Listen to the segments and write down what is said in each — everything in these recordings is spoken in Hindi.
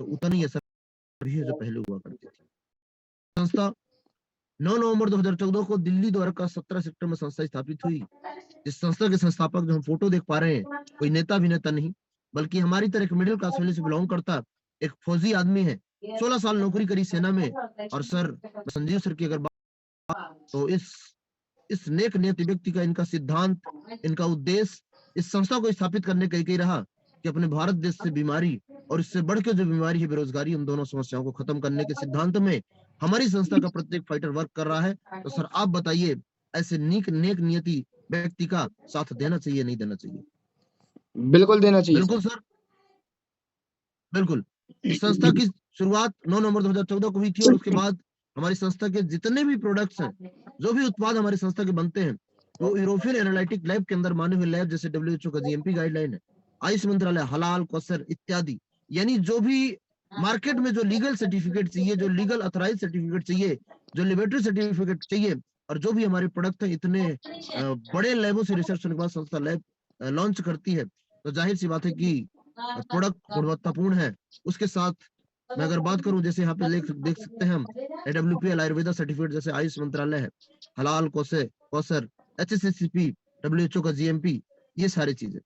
तो उतना ही असर भी है जो पहले हुआ करती थी। संस्था 9 नवंबर 2014 को दिल्ली द्वारा का 17 सेक्टर में संस्था स्थापित हुई। इस संस्था के संस्थापक जो हम फोटो देख पा रहे हैं, कोई नेता अभिनेता नहीं, बल्कि हमारी तरह एक मिडिल क्लास फैमिली से बिलोंग करता एक फौजी आदमी है। 16 साल नौकरी करी सेना में। और सर, संजीव सर की अगर बात, तो इस नेक नियति व्यक्ति का, इनका सिद्धांत, इनका उद्देश्य इस संस्था को स्थापित करने का एक ही रहा कि अपने भारत देश से बीमारी और इससे बढ़ के जो बीमारी है बेरोजगारी, उन दोनों समस्याओं को खत्म करने के सिद्धांत में हमारी संस्था का प्रत्येक फाइटर वर्क कर रहा है। तो सर आप बताइए, ऐसे नेक नियति व्यक्ति का साथ देना चाहिए नहीं देना चाहिए? बिल्कुल देना चाहिए। बिल्कुल सर, बिल्कुल। इस संस्था की शुरुआत 9 नवंबर 2014 को हुई थी और उसके बाद हमारी संस्था के जितने भी प्रोडक्ट्स हैं, जो भी उत्पाद हमारी संस्था के बनते हैं, वो यूरोपियन एनालिटिक लैब के अंदर माने हुए लैब जैसे WHO का जीएमपी गाइडलाइन है, आयुष मंत्रालय, हलाल, कौसर इत्यादि, यानी जो भी मार्केट में जो लीगल सर्टिफिकेट चाहिए, जो लीगल अथराइज सर्टिफिकेट चाहिए, जो लेबोरेटरी सर्टिफिकेट चाहिए, और जो भी हमारे प्रोडक्ट है इतने बड़े लैबों से रिसर्च होने के बाद संस्था लैब लॉन्च करती है, तो जाहिर सी बात है कि प्रोडक्ट गुणवत्तापूर्ण है। उसके साथ मैं अगर बात करूं, जैसे यहाँ पे देख सकते हैं हम AWPL आयुर्वेदा सर्टिफिकेट, जैसे आयुष मंत्रालय है, हलाल, कौसर, HACCP, WHO का GMP, ये सारी चीजें।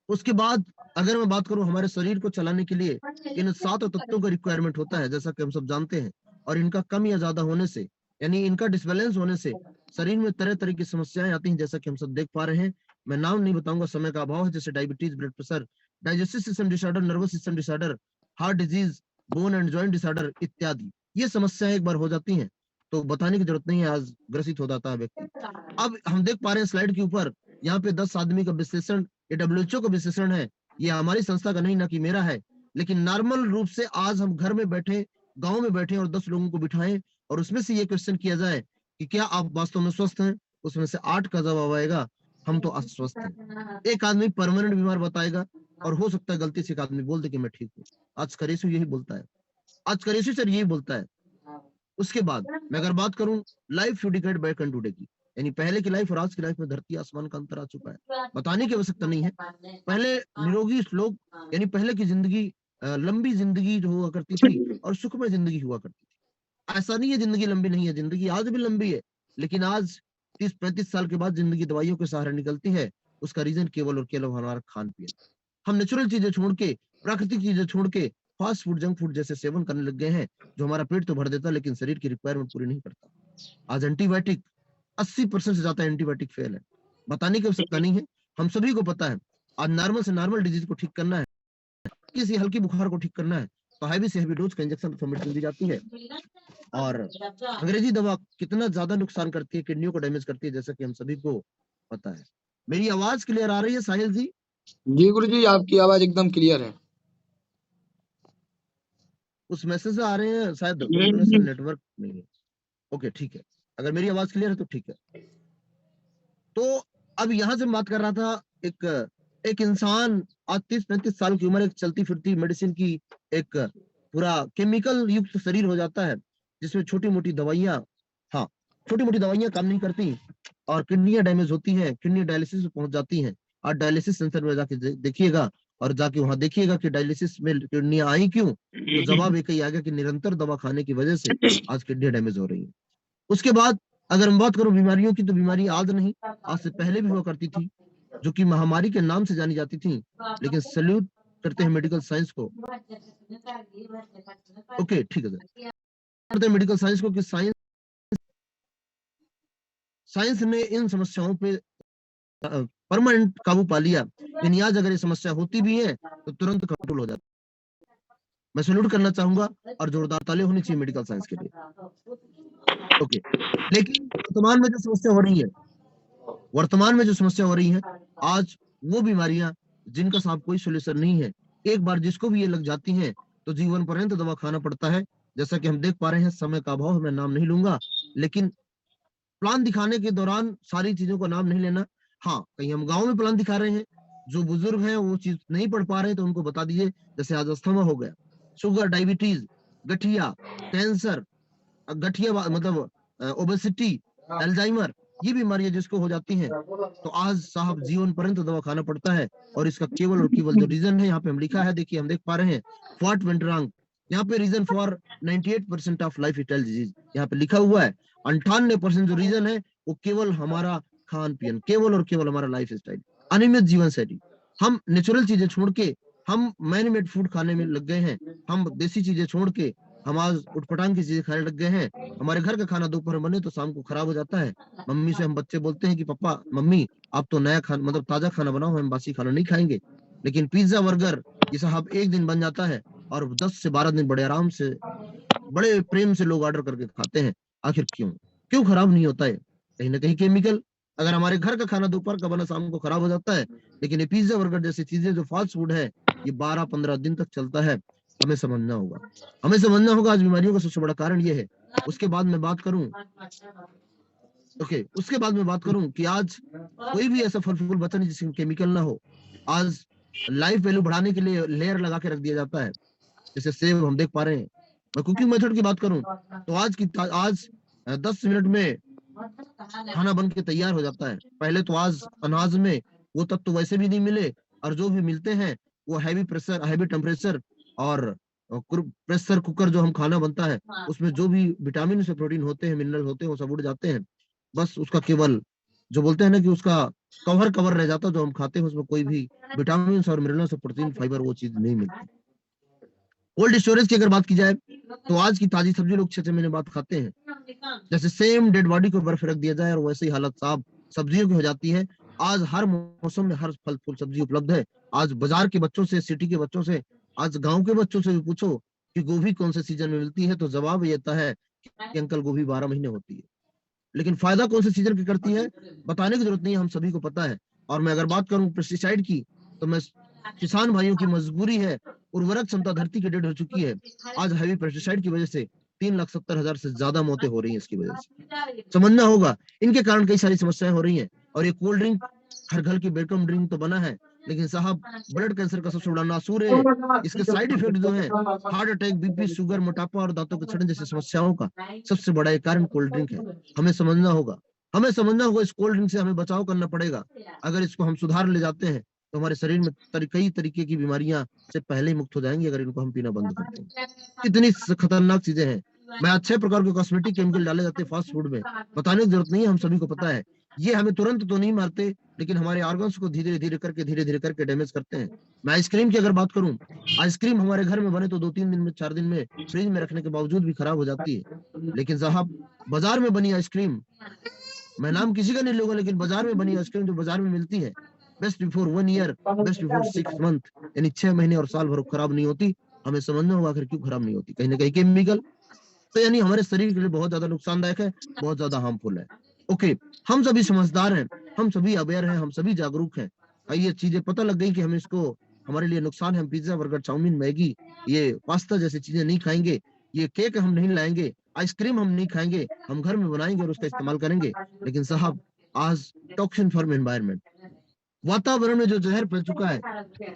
उसके बाद अगर मैं बात करूं, हमारे शरीर को चलाने के लिए इन 7 तत्वों का रिक्वायरमेंट होता है, जैसा कि हम सब जानते हैं, और इनका कम या ज्यादा होने से, यानी इनका डिसबैलेंस होने से शरीर में तरह तरह की समस्याएं आती हैं, जैसा कि हम सब देख पा रहे हैं। मैं नाम नहीं बताऊंगा, समय का अभाव है, जैसे diabetes, blood pressure, digestive system disorder, nervous system disorder, heart disease, bone and joint disorder इत्यादि। ये समस्याएं एक बार हो जाती हैं तो बताने की जरूरत नहीं है, आज ग्रसित हो जाता है व्यक्ति। अब हम देख पा रहे हैं स्लाइड के ऊपर, यहाँ पे 10 आदमी का विश्लेषण, ये WHO का विश्लेषण है, ये हमारी संस्था का नहीं, ना कि मेरा है। लेकिन नॉर्मल रूप से आज हम घर में बैठे, गांव में बैठे और 10 लोगों को बिठाएं और उसमें से ये क्वेश्चन किया जाए कि क्या आप वास्तव में स्वस्थ हैं, उसमें से 8 का जवाब आएगा हम तो अस्वस्थ हैं। एक आदमी परमानेंट बीमार बताएगा, और हो सकता है गलती से एक आदमी बोल दे कि मैं ठीक हूँ। आज का रेशियो यही बोलता है, आज का रेशियो सर यही बोलता है। उसके बाद मैं अगर बात करूं life you decade back and today की, यानी पहले की लाइफ और आज की लाइफ में धरती आसमान का अंतर आ चुका है, बताने की आवश्यकता नहीं है। पहले निरोगी लोग, यानी पहले की जिंदगी लंबी जिंदगी जो हुआ करती थी और सुखमय जिंदगी हुआ करती थी। ऐसा नहीं है जिंदगी लंबी नहीं है, जिंदगी आज भी लंबी है, लेकिन आज 30-35 साल के बाद जिंदगी दवाइयों के सहारे निकलती है। उसका रीजन केवल और केवल हमारा खान पीन। हम नेचुरल चीजें छोड़ के, प्राकृतिक चीजें छोड़ के फास्ट फूड, जंक फूड जैसे सेवन करने लग गए हैं, जो हमारा पेट तो भर देता है लेकिन शरीर की रिक्वायरमेंट पूरी नहीं करता। आज एंटीबायोटिक 80% से ज्यादा एंटीबायोटिक फेल है, बताने की आवश्यकता नहीं है, हम सभी को पता है। आज नॉर्मल से नॉर्मल डिजीज को ठीक करना है, किसी हल्की बुखार को ठीक करना है, तो हैवी से हैवी डोज का इंजेक्शन अथवा मेडिसिन दी जाती है। और अंग्रेजी दवा कितना ज्यादा नुकसान करती है, किडनियों को डैमेज करती है, जैसा कि हम सभी को पता है। मेरी आवाज क्लियर आ रही है साहिल जी? जी गुरुजी, आपकी आवाज एकदम क्लियर है। कुछ मैसेज आ रहे हैं, शायद उनमें से नेटवर्क नहीं है। ओके ठीक है, अगर मेरी आवाज क्लियर है तो ठीक है। तो अब यहाँ से बात कर रहा था, एक इंसान आज 30-35 साल की उम्र, एक चलती फिरती मेडिसिन की एक पूरा केमिकल युक्त शरीर हो जाता है, जिसमें छोटी मोटी दवाइयां, हाँ छोटी मोटी दवाइयां काम नहीं करती और किडनियां डैमेज होती हैं, किडनी डायलिसिस में पहुंच जाती हैं। और डायलिसिस सेंटर में जाके देखिएगा, और जाके वहां देखिएगा कि डायलिसिस में किडनियां आई क्यों, तो जवाब एक ही आ गया कि निरंतर दवा खाने की वजह से आज किडनी डैमेज हो रही है। उसके बाद अगर हम बात करूं बीमारियों की, तो बीमारी आज नहीं, आज से पहले भी हुआ करती थी, जो कि महामारी के नाम से जानी जाती थी। लेकिन सैल्यूट करते हैं मेडिकल साइंस को। ओके ठीक है सर, करते हैं मेडिकल साइंस को कि साइंस ने इन समस्याओं पे परमानेंट काबू पा लिया। यानी आज अगर ये समस्या होती भी है तो तुरंत कंट्रोल हो जाता है। मैं सैल्यूट करना चाहूंगा और जोरदार ताली होनी चाहिए मेडिकल साइंस के लिए। ओके, लेकिन वर्तमान में जो समस्या हो रही है, वर्तमान में जो समस्या हो रही है आज, वो बीमारियां जिनका साहब कोई सोल्यूशन नहीं है, एक बार जिसको भी ये लग जाती हैं तो जीवन पर्यंत दवा खाना पड़ता है। जैसा कि हम देख पा रहे हैं, समय का अभाव है, मैं नाम नहीं लूंगा, लेकिन प्लान दिखाने के दौरान सारी चीजों का नाम नहीं लेना। हाँ, कहीं हम गांव में प्लान दिखा रहे हैं, जो बुजुर्ग हैं वो चीज नहीं पढ़ पा रहे हैं तो उनको बता दीजिए, जैसे आज अस्थमा हो गया, शुगर, डायबिटीज, गठिया, कैंसर, गठिया मतलब ओबेसिटी, अल्जाइमर, ये बीमारियां जिसको हो जाती हैं, तो आज साहब जीवन पर्यंत दवा खाना पड़ता है। और इसका केवल और केवल जो रीजन है यहाँ पे हम लिखा है, देखिए हम देख पा रहे हैं, व्हाट वेंट रॉन्ग, यहाँ पे reason for 98% of life style disease यहाँ पे लिखा हुआ है। 98% जो रीजन है वो केवल हमारा खान पीन, केवल और केवल हमारा लाइफ स्टाइल, अनियमित जीवन शैली। हम नेचुरल चीजें छोड़ के हम मैन मेड फूड खाने में लग गए हैं। हम देसी चीजें छोड़ के हम आज उटपटांग की चीजें खाने लग गए हैं। हमारे घर का खाना दोपहर में बने तो शाम को खराब हो जाता है। मम्मी से हम बच्चे बोलते हैं कि पापा मम्मी आप तो नया खाना मतलब ताजा खाना बनाओ, हम बासी खाना नहीं खाएंगे। लेकिन पिज्जा बर्गर ये साहब एक दिन बन जाता है और 10 से 12 दिन बड़े आराम से बड़े प्रेम से लोग ऑर्डर करके खाते हैं। आखिर क्यों क्यों खराब नहीं होता है? कहीं ना कहीं केमिकल। अगर हमारे घर का खाना दोपहर का बना शाम को खराब हो जाता है, लेकिन ये पिज्जा बर्गर जैसी चीजें जो फास्ट फूड है ये 12-15 दिन तक चलता है। हमें समझना होगा, हमें समझना होगा आज बीमारियों का सबसे बड़ा कारण ये है। उसके बाद मैं बात करूं उसके बाद मैं बात करूं कि आज कोई भी ऐसा फल फूल बचा नहीं जिसमें केमिकल ना हो। आज लाइफ वैल्यू बढ़ाने के लिए लेयर लगा के रख दिया जाता है। जैसे सेब हम देख पा रहे हैं। मैं कुकिंग मेथड की बात करूं तो आज 10 मिनट में खाना बन के तैयार हो जाता है। पहले तो आज अनाज में वो तत्व तो वैसे भी नहीं मिले, और जो भी मिलते हैं वो हैवी प्रेशर, हैवी टेम्परेचर और प्रेशर कुकर जो हम खाना बनता है उसमें जो भी विटामिन से प्रोटीन होते हैं, मिनरल होते हैं, वो सब उड़ जाते हैं। बस उसका केवल जो बोलते हैं ना कि उसका कवर रह जाता है, जो हम खाते हैं उसमें कोई भी विटामिन और मिनरल्स और प्रोटीन फाइबर वो चीज नहीं मिलती। कोल्ड स्टोरेज की अगर बात की जाए तो आज की ताजी सब्जी लोग 6-6 महीने बाद खाते हैं। जैसे सेम डेड बॉडी को बर्फ रख दिया जाए और वैसे ही हालत साहब सब्जियों की हो जाती है। आज हर मौसम में हर फल फूल सब्जी उपलब्ध है। आज बाजार के बच्चों से, सिटी के बच्चों से, आज गांव के बच्चों से भी पूछो कि गोभी कौन से सीजन में मिलती है, तो जवाब ये आता है कि अंकल गोभी 12 महीने होती है। लेकिन फायदा कौन से सीजन की करती है बताने की जरूरत नहीं है, हम सभी को पता है। और मैं अगर बात करूं पेस्टिसाइड की, तो मैं किसान भाइयों की मजबूरी है, उर्वरक क्षमता धरती की डेड हो चुकी है। आज हैवी पेस्टिसाइड की वजह से 3,70,000 से ज्यादा मौतें हो रही हैं। इसकी वजह से समझना होगा, इनके कारण कई सारी समस्याएं हो रही हैं। और ये कोल्ड ड्रिंक हर घर की वेलकम ड्रिंक तो बना है, लेकिन साहब ब्लड कैंसर का सबसे बड़ा नासूर है। इसके साइड इफेक्ट जो है हार्ट अटैक, बीपी, शुगर, मोटापा और दांतों के सड़न जैसी समस्याओं का सबसे बड़ा एक कारण कोल्ड ड्रिंक है। हमें समझना होगा, इस कोल्ड ड्रिंक से हमें बचाव करना पड़ेगा। अगर इसको हम सुधार ले जाते हैं तो हमारे शरीर में कई तरीके की बीमारियां से पहले ही मुक्त हो जाएंगी, अगर इनको हम पीना बंद करते हैं। कितनी खतरनाक चीजें हैं। मैं अच्छे प्रकार के कॉस्मेटिक केमिकल डाले जाते हैं फास्ट फूड में, बताने की जरूरत नहीं है, हम सभी को पता है। ये हमें तुरंत तो नहीं मारते, लेकिन हमारे ऑर्गन्स को धीरे धीरे करके डैमेज करते हैं। मैं आइसक्रीम की अगर बात करूं, आइसक्रीम हमारे घर में बने तो 2-3 दिन में, 4 दिन में फ्रिज में रखने के बावजूद भी खराब हो जाती है। लेकिन साहब बाजार में बनी आइसक्रीम, मैं नाम किसी का नहीं लूंगा, लेकिन बाजार में बनी आइसक्रीम जो बाजार में मिलती है, best before 1 year, best before 6 month, यानी 6 महीने और साल भर खराब नहीं होती। हमें समझना होगा आखिर क्यों खराब नहीं होती। कहीं ना कहीं केमिकल तो यानी हमारे शरीर के लिए बहुत ज्यादा नुकसानदायक है, बहुत ज्यादा हार्मफुल है। ओके, हम सभी समझदार हैं, हम सभी अवेयर हैं, हम सभी जागरूक हैं। ये चीजें पता लग गई कि हम इसको, हमारे लिए नुकसान है। हम पिज्जा, बर्गर, चाउमीन, मैगी, ये पास्ता जैसी चीजें नहीं खाएंगे। ये केक हम नहीं लाएंगे, आइसक्रीम हम नहीं खाएंगे, हम घर में बनाएंगे और उसका इस्तेमाल करेंगे। लेकिन साहब आज टॉक्सिन फॉर एनवायरमेंट, वातावरण में जो जहर फैल चुका है,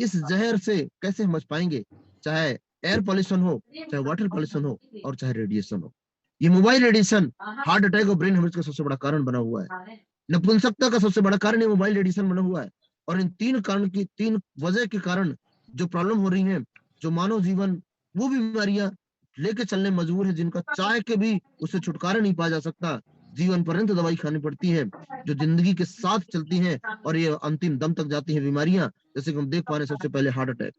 इस जहर से कैसे हम बच पाएंगे? चाहे एयर पॉल्यूशन हो, चाहे वाटर पॉल्यूशन हो, और चाहे रेडिएशन हो। ये मोबाइल रेडिएशन हार्ट अटैक और ब्रेन हेमरेज का सबसे बड़ा कारण बना हुआ है। नपुंसकता का सबसे बड़ा कारण ये मोबाइल रेडिएशन बना हुआ है। और इन 3 वजह के कारण जो प्रॉब्लम हो रही है, जो मानव जीवन वो बीमारियां लेके चलने मजबूर है, जिनका चाह के भी उससे छुटकारा नहीं पाया जा सकता। जीवन पर्यंत दवाई खानी पड़ती है, जो जिंदगी के साथ चलती हैं और ये अंतिम दम तक जाती हैं बीमारियां। जैसे कि हम देख पा रहे हैं, सबसे पहले हार्ट अटैक,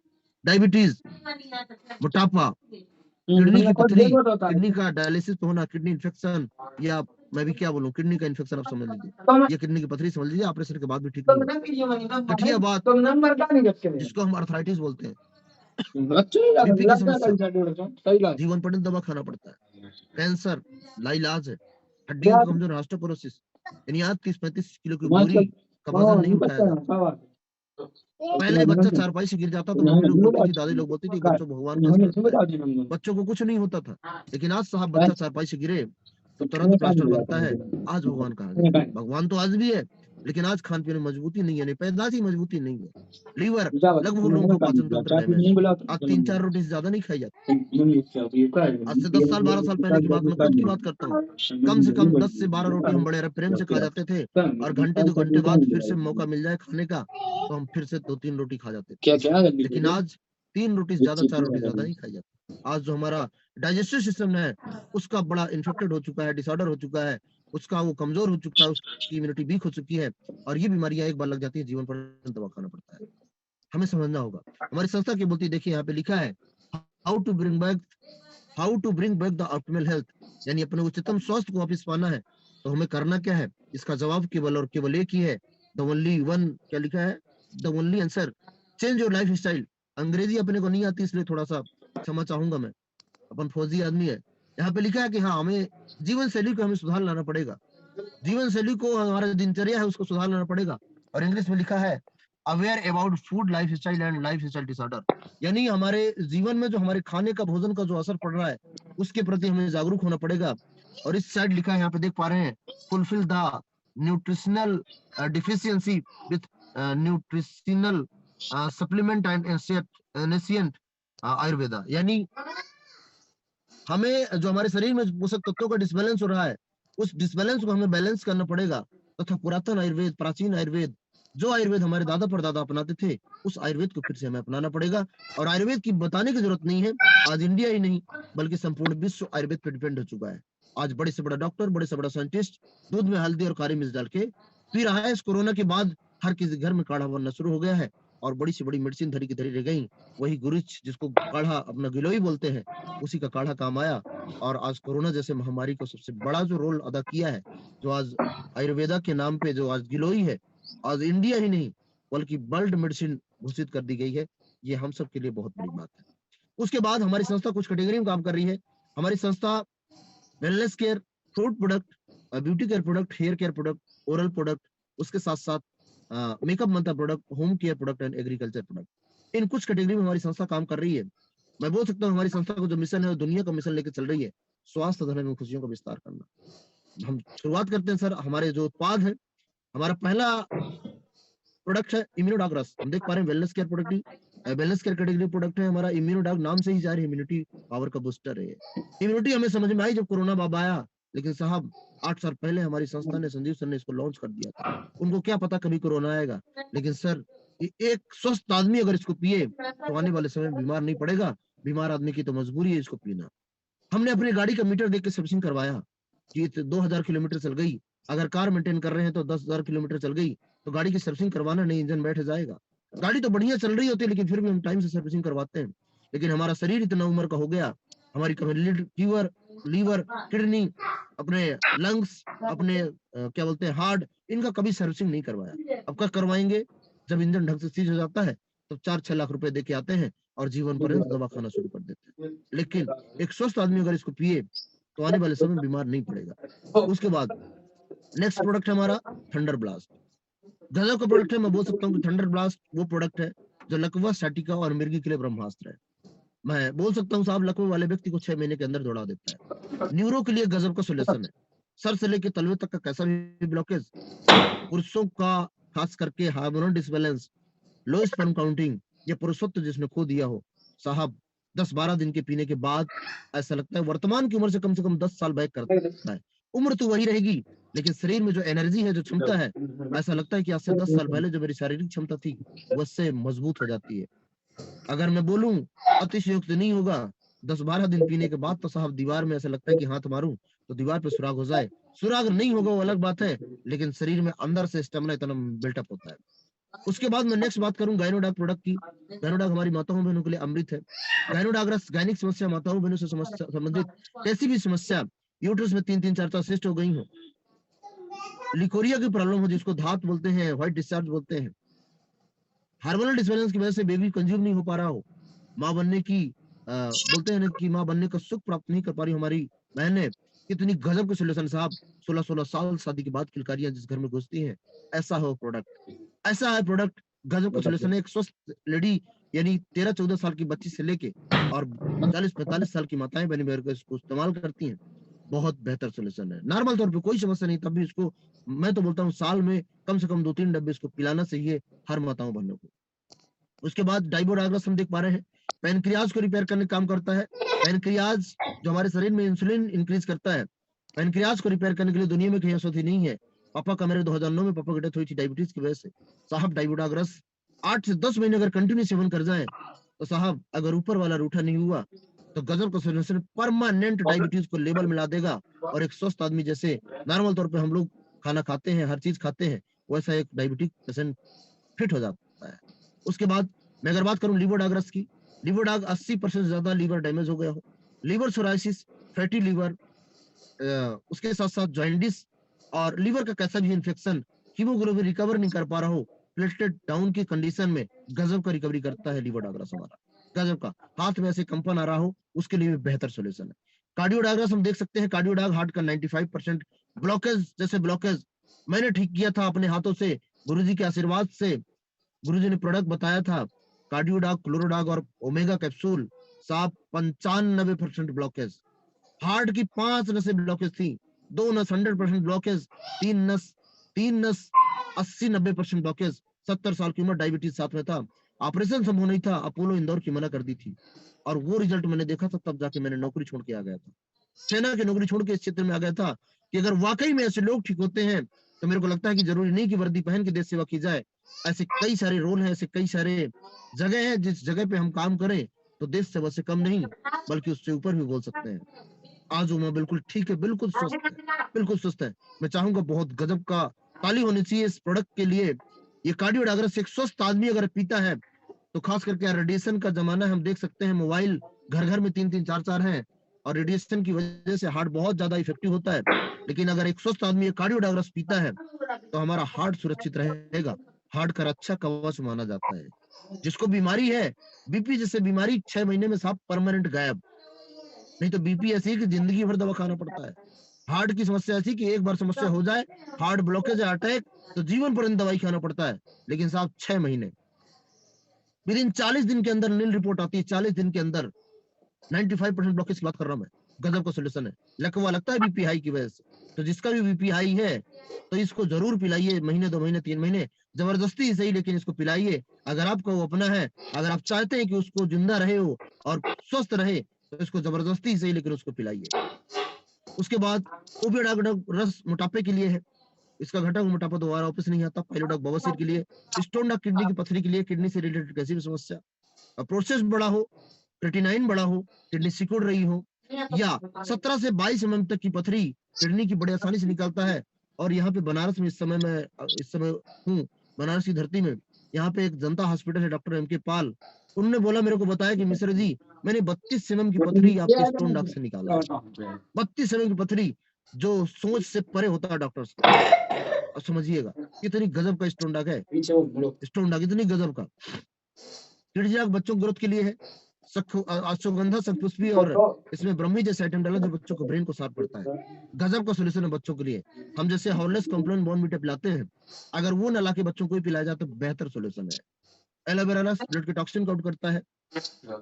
डायबिटीज, मोटापा, किडनी की पथरी, किडनी का डायलिसिस होना, किडनी इन्फेक्शन, या मैं भी क्या बोलूं, किडनी का इन्फेक्शन आप समझ लीजिए, ये किडनी की पथरी समझ लीजिए, ऑपरेशन के बाद भी ठीक नहीं होगा। गठिया बात जिसको हम अर्थराइटिस बोलते हैं, बीपी की समस्या, जीवन पर्यंत दवा खाना पड़ता है। कैंसर लाइलाज है। हड्डियों की कमजोर, ऑस्टियोपोरोसिस, यानी आज 30-35 किलो की बोरी का वजन नहीं उठाया जाता। पहले बच्चा चारपाई से गिर जाता तो मम्मी लोग बोलती थी, दादी लोग बोलती थी, बच्चों भगवान का असर है, बच्चों को कुछ नहीं होता था। लेकिन आज साहब बच्चा चारपाई से गिरे तो तुरंत प्लास्टर बनता है। आज भगवान कहाँ गए? भगवान तो आज भी है, लेकिन आज खान पीने में मजबूती नहीं है, नहीं पैदाशी मजबूती नहीं है। लीवर, लगभग लोगों का पाचन तंत्र डैमेज, आज 3-4 रोटी से ज्यादा नहीं खाई जाती। आज से 10 साल 12 साल पहले की बात, मैं खुद की बात करता हूँ, कम से कम 10 से 12 रोटी हम बड़े प्रेम से खा जाते थे, और घंटे 2 घंटे बाद फिर से मौका मिल जाए खाने का तो हम फिर से 2-3 रोटी खा जाते थे। लेकिन आज 3 रोटी से ज्यादा, 4 रोटी ज्यादा नहीं खाई जाती। आज जो हमारा डाइजेस्टिव सिस्टम है उसका बड़ा इन्फेक्टेड हो चुका है, डिसऑर्डर हो चुका है, उसका वो कमजोर हो चुका है, उसकी इम्यूनिटी वीक हो चुकी है, और ये बीमारियां एक बार लग जाती है जीवन पर दवा खाना पड़ता है। हमें समझना होगा। हमारी संस्था की बोलती देखिए यहाँ पे लिखा है, how to bring back the optimal health, यानी अपने उच्चतम स्वास्थ्य को वापस पाना है तो हमें करना क्या है। इसका जवाब केवल और केवल एक ही है, द ओनली वन, क्या लिखा है, the only answer, change your life style. अंग्रेजी अपने को नहीं आती इसलिए थोड़ा सा क्षमा चाहूंगा मैं, अपन फौजी आदमी है। यहाँ पे लिखा है कि हाँ, हमें जीवन शैली को हमें सुधार लाना पड़ेगा, जीवन शैली को, हमारा दिनचर्या है उसको सुधार लाना पड़ेगा। और इंग्लिश में लिखा है, aware about food life style and life style disorder, यानी हमारे जीवन में जो हमारे खाने का, भोजन का जो असर पड़ रहा है उसके प्रति हमें जागरूक होना पड़ेगा। और इस साइड लिखा है, यहाँ पे देख पा रहे हैं, fulfil the nutritional deficiency with nutritional supplement and ancient Ayurveda, यानी हमें जो हमारे शरीर में पोषक तत्वों का डिसबैलेंस हो रहा है उस डिसबैलेंस को हमें बैलेंस करना पड़ेगा, तथा पुरातन आयुर्वेद, प्राचीन आयुर्वेद, जो आयुर्वेद हमारे दादा परदादा अपनाते थे उस आयुर्वेद को फिर से हमें अपनाना पड़ेगा। और आयुर्वेद की बताने की जरूरत नहीं है, आज इंडिया ही नहीं बल्कि संपूर्ण विश्व आयुर्वेद पर डिपेंड हो चुका है। आज बड़े से बड़ा डॉक्टर, बड़े से बड़ा साइंटिस्ट दूध में हल्दी और काली मिर्च डाल के पी रहा है। इस कोरोना के बाद हर किसी घर में काढ़ा बनना शुरू हो गया है, और बड़ी से बड़ी मेडिसिन धरी की धरी रह गई। वही गुरुच, जिसको काढ़ा अपना गिलोई बोलते हैं, उसी का काढ़ा काम आया, और आज कोरोना जैसे महामारी को सबसे बड़ा जो रोल अदा किया है, जो आज आयुर्वेदा के नाम पे जो आज गिलोई है, आज इंडिया ही नहीं बल्कि वर्ल्ड मेडिसिन घोषित कर दी गई है। ये हम सब के लिए बहुत बड़ी बात है। उसके बाद हमारी संस्था कुछ कैटेगरी में काम कर रही है। हमारी संस्था wellness care, fruit product, beauty care product, hair care product, oral product, उसके साथ साथ makeup mantra product, home care product and agriculture product, इन कुछ कैटेगरी में हमारी संस्था काम कर रही है। मैं बोल सकता हूँ हमारी संस्था को जो मिशन है वो दुनिया का मिशन लेकर चल रही है, स्वास्थ्य, धन एवं खुशियों का विस्तार करना। हम शुरुआत करते हैं सर, हमारे जो उत्पाद है, हमारा पहला प्रोडक्ट है इम्यूनोडॉग। हम देख पा रहे हैं वेलनेस केयर प्रोडक्ट ही, वेलनेस केयर कैटेगरी प्रोडक्ट है हमारा इम्यूनोडॉग, नाम से ही जा रही है, इम्यूनिटी पावर का बूस्टर है। इम्यूनिटी हमें समझ में आई जब कोरोना बाबा आया, लेकिन साहब 8 साल पहले हमारी संस्था ने, संजीव सर ने इसको लॉन्च कर दिया था। उनको क्या पता कभी कोरोना आएगा, लेकिन सर एक स्वस्थ आदमी अगर इसको पिए तो आने वाले समय में बीमार नहीं पड़ेगा। बीमार आदमी की तो मजबूरी है इसको पीना। हमने अपनी गाड़ी का मीटर देख के सर्विसिंग करवाया कि 2000 किलोमीटर चल गई, अगर कार मेंटेन कर रहे हैं तो 10,000 किलोमीटर चल गई तो गाड़ी की सर्विसिंग करवाना नहीं, इंजन बैठ जाएगा। गाड़ी तो बढ़िया चल रही होती है लेकिन फिर भी हम टाइम से सर्विसिंग करवाते हैं। लेकिन हमारा शरीर इतना उम्र का हो गया, हमारी लीवर, किडनी, अपने लंग्स, अपने क्या बोलते हैं हार्ट, इनका कभी सर्विसिंग नहीं करवाया। अब कब करवाएंगे, जब इंजन ढंग से सीज हो जाता है तो 4-6 लाख रुपए देके आते हैं और जीवन पर्यंत दवा खाना शुरू कर देते हैं। लेकिन एक स्वस्थ आदमी अगर इसको पिए तो आने वाले समय में बीमार नहीं पड़ेगा। उसके बाद नेक्स्ट प्रोडक्ट है हमारा थंडर ब्लास्ट। गजब का प्रोडक्ट है। मैं बोल सकता हूँ कि थंडर ब्लास्ट वो प्रोडक्ट है जो लकवा, साटिका और मिर्गी के लिए ब्रह्मास्त्र है। मैं बोल सकता हूँ साहब, लकवे वाले व्यक्ति को 6 महीने के अंदर दौड़ा देता है। न्यूरो के लिए गजब का सोल्यूशन है। सर से लेके तलवे तक का कैसा भी ब्लॉकेज, पुरुषों का खास करके hormonal disbalance, low sperm counting, ये पुरुषत्व जिसने खो दिया हो, साहब 10-12 दिन के पीने के बाद ऐसा लगता है वर्तमान की उम्र से कम 10 साल बैक करता है। उम्र तो वही रहेगी लेकिन शरीर में जो एनर्जी है, जो क्षमता है, ऐसा लगता है कि आज से 10 साल पहले जो मेरी शारीरिक क्षमता थी वो उससे मजबूत हो जाती है। अगर मैं बोलूं अतिशयोक्ति नहीं होगा, 10-12 दिन पीने के बाद तो साहब दीवार में ऐसा लगता है कि हाथ मारूं तो दीवार पे सुराग हो जाए। सुराग नहीं होगा वो अलग बात है, लेकिन शरीर में अंदर से स्टेमिना इतना बिल्टअप होता है। उसके बाद मैं नेक्स्ट बात करूं गायनोडॉग प्रोडक्ट की। गायनोडॉग हमारी माताओं बहनों के लिए अमृत है। गायनोडॉग गायनिक समस्या, माताओं बहनों से संबंधित कैसी भी समस्या, यूट्रस में 3-3 4-4 सिस्ट हो गई हो, लिकोरिया की प्रॉब्लम हो जिसको धात बोलते हैं, व्हाइट डिस्चार्ज बोलते हैं, हार्मोनल डिसबैलेंस की वजह से बेबी कंज्यूम नहीं हो पा रहा हो, माँ बनने की बोलते हैं ना कि माँ बनने का सुख प्राप्त नहीं कर पा रही हमारी बहनें, कितनी गजब के सोल्यूशन साहब। 16-16 साल शादी के बाद किलकारियां जिस घर में घुसती हैं, ऐसा हो प्रोडक्ट, ऐसा है प्रोडक्ट, गजब का सोल्यूशन है। एक स्वस्थ लेडी यानी 13-14 साल की बच्ची से लेके और 40-45 साल की माताएं बहनें इसको इस्तेमाल करती हैं बहुत बेहतर सोल्यूशन है। नॉर्मल तौर पे कोई समस्या नहीं, तब भी इसको मैं तो बोलता हूँ साल में कम से कम 2-3 डब्बे इसको पिलाना चाहिए हर माताओं बहनों को। उसके बाद डाइबोडाग्रस हम देख पा रहे हैं, पैनक्रियाज को रिपेयर करने का काम करता है। पैनक्रियाज जो हमारे शरीर में इंसुलिन इंक्रीज करता है, पैनक्रियाज को रिपेयर करने के लिए दुनिया में कहीं औषधि नहीं है। पापा का मेरे 2009 में पापा की डेथ हुई थी डायबिटीज की वजह से। साहब डाइबोडाग्रस 8 से 10 महीने अगर कंटिन्यू सेवन कर जाएं तो साहब अगर ऊपर वाला रूठा नहीं हुआ तो गजब का सोल्यूशन परमानेंट डायबिटीज को लेवल मिला देगा। और एक स्वस्थ आदमी जैसे नॉर्मल तौर पे हम लोग खाना खाते हैं, हर चीज खाते हैं, वैसा एक डायबिटिक पेशेंट फिट हो जाता है। उसके बाद मैं अगर बात करूं लिवोडाग्रस की, लिवोडाग 80% से ज्यादा लीवर डैमेज हो गया हो, लीवर सोराइसिस, फैटी लीवर, उसके साथ साथ जॉइंडिस और लीवर का कैसा भी इंफेक्शन, हीमोग्लोबिन रिकवर नहीं कर पा रहा हो, प्लेटलेट डाउन की कंडीशन में गजब का रिकवरी करता है लिवोडाग्रस हमारा। गजब का हाथ में ऐसे कंपन आ रहा हो उसके लिए भी बेहतर सोल्यूशन है। कार्डियोडाग्रस हम देख सकते हैं, कार्डियोडाग हार्ट का 95% ब्लॉकेज, जैसे ब्लॉकेज मैंने ठीक किया था अपने हाथों से, गुरुजी के आशीर्वाद से। गुरुजी ने प्रोडक्ट बताया था कार्डियोडाग, क्लोरोडाग और ओमेगा कैप्सूल, साफ 95% ब्लॉकेज। हार्ट की 5 नसें ब्लॉकेज थी, 2 नस 100% ब्लॉकेज, 3 नस 80-90% ब्लॉकेज। 70 साल की उम्र, डायबिटीज साथ में था, ऑपरेशन संभव नहीं था, अपोलो इंदौर की मना कर दी थी। और वो रिजल्ट मैंने देखा था, तब जाके मैंने नौकरी छोड़ के आ गया था, सेना की नौकरी छोड़ के इस क्षेत्र में आ गया था कि अगर वाकई में ऐसे लोग ठीक होते हैं तो मेरे को लगता है कि जरूरी नहीं कि वर्दी पहन के देश सेवा की जाए। ऐसे कई सारे रोल हैं, ऐसे कई सारे जगह है जिस जगह पे हम काम करें तो देश सेवा से कम नहीं बल्कि उससे ऊपर भी बोल सकते हैं। आज उमा बिल्कुल ठीक है, बिल्कुल स्वस्थ है, बिल्कुल स्वस्थ है। मैं चाहूंगा बहुत गजब का ताली होनी चाहिए इस प्रोडक्ट के लिए। ये कार्डियोडाग्रस एक स्वस्थ आदमी अगर पीता है तो खास करके रेडिएशन का जमाना है, हम देख सकते हैं मोबाइल घर घर में 3-3 4-4 हैं और रेडिएशन की वजह से हार्ट बहुत ज्यादा इफेक्टिव होता है। लेकिन अगर एक स्वस्थ आदमी कार्डियोडाग्रस पीता है तो हमारा हार्ट सुरक्षित रहेगा। हार्ट का रक्षा कवच माना जाता है। जिसको बीमारी है, बीपी जैसे बीमारी 6 महीने में साफ परमानेंट गायब। नहीं तो बीपी ऐसी है कि जिंदगी भर दवा खाना पड़ता है। हार्ट की समस्या ऐसी कि एक बार समस्या हो जाए, हार्ट ब्लॉकेज या अटैक, तो जीवन पर्यंत दवाई खाना पड़ता है। लेकिन साहब 6 महीने, विद इन 40 दिन के अंदर नील रिपोर्ट आती है। 40 दिन के अंदर 95% ब्लॉकेज की बात कर रहा हूं मैं। गजब का सोल्यूशन है। लकवा लगता है बीपी हाई की वजह से, तो जिसका भी बीपी हाई है तो इसको जरूर पिलाइए, महीने 2 महीने 3 महीने, जबरदस्ती ही सही लेकिन इसको पिलाइए। अगर आपका वो अपना है, अगर आप चाहते हैं कि उसको जिंदा रहे हो और स्वस्थ रहे तो इसको जबरदस्ती ही सही लेकिन उसको पिलाइए। उसके बाद ओपियोडाक रस मोटापे के लिए है, इसका घटा हुआ मोटापा दोबारा वापस नहीं आता। पाइलोडाक बवासीर के लिए, स्टोन डाक किडनी की पथरी के लिए, किडनी से रिलेटेड किसी भी समस्या, प्रोसेस बड़ा हो, क्रेटिनाइन बड़ा हो, किडनी सिकुड़ रही हो, या 17 से 22 mm तक की पथरी किडनी की बड़े आसानी से निकलता है। और यहाँ पे बनारस में इस समय हूँ बनारस की धरती में, यहाँ पे एक जनता हॉस्पिटल है, डॉक्टर एम के पाल, उन्होंने बोला, मेरे को बताया कि मिश्र जी मैंने 32 mm की पथरी आपके स्टोन डाक से निकाला है। 32 mm की पथरी, जो सोच से परे होता है डॉक्टर्स का। और समझिएगा कितनी गजब का स्टोन डाक है, स्टोन डाक इतनी गजब का। किडनी बच्चों की ग्रोथ के लिए है, अश्वगंधा शतपुष्पी और इसमें ब्रह्मी जैसे आइटम डाला जो बच्चों को ब्रेन को साफ करता है। गजब का सोल्यूशन है बच्चों के लिए। हम जैसे हॉर्लिक्स कॉम्प्लान बॉर्नविटा पिलाते हैं, अगर वो न लाके बच्चों को ही पिलाया जाए तो बेहतर सोल्यूशन है। एलोवेरा रस ब्लड के टॉक्सिन को आउट करता है।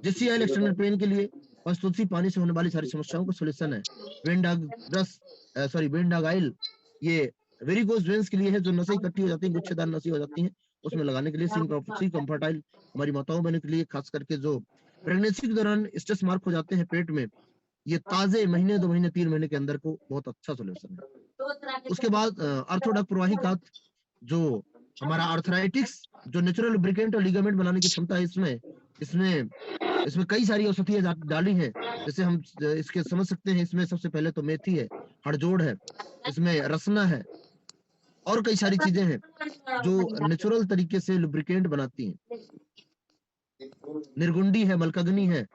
JCI एक्सटर्नल पेन के लिए और तुलसी पानी से होने वाली सारी समस्याओं का सोल्यूशन है। वेंडाग रस, सॉरी वेंडाग ऑयल, ये वेरिकोज वेन्स के लिए है, जो नसें इकट्ठी हो जाती हैं, गुच्छेदार नसें हो जाती हैं, उसमें लगाने के लिए। सी कंफर्टाइल हमारी माताओं बहनों के लिए, खास करके जो प्रेगनेंसी के दौरान स्ट्रेस मार्क हो जाते हैं पेट में, ये ताजे महीने 2 महीने 3 महीने के अंदर को बहुत अच्छा सोल्यूशन है। उसके बाद अर्थोडॉक प्रवाही कात, जो हमारा आर्थराइटिक्स, जो नेचुरल लुब्रिकेंट और लिगामेंट बनाने की क्षमता है इसमें इसमें इसमें कई सारी औषधियां डाली हैं। जैसे हम इसके समझ सकते हैं, इसमें सबसे पहले तो मेथी है, हड़जोड़ है, इसमें रसना है और कई सारी चीजें हैं जो नेचुरल तरीके से लुब्रिकेंट बनाती हैं। निर्गुंडी है, मलकाग्नि है,